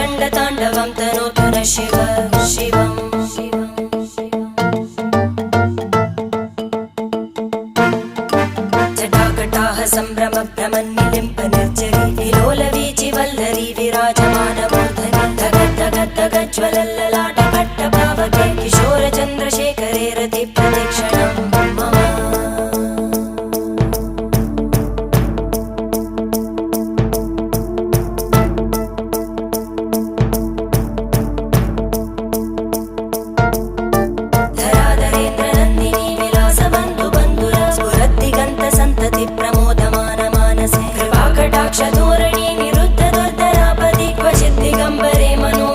रङ्गताण्डवं तनोतु न शिव शिवम् जटाकटाः सम्भ्रमभ्रमन्निलिम्प निर्जरी विलोलवीचि वल्लरी विराजमानमूर्धनि धगज्ज्वलल्ललाटपट्टपावके किशोरचन्द्रशेखरे रतिप्रतिक्षणं मम धराधरेन्द्रनन्दिनी विलासबन्धुबन्धुरा स्फुरद्दिगन्तसन्तति प्रमोदमान मानसे कृपाकटाक्षधोरणी निरुद्धदुर्धरापदि क्वचिद्दिगम्बरे मनो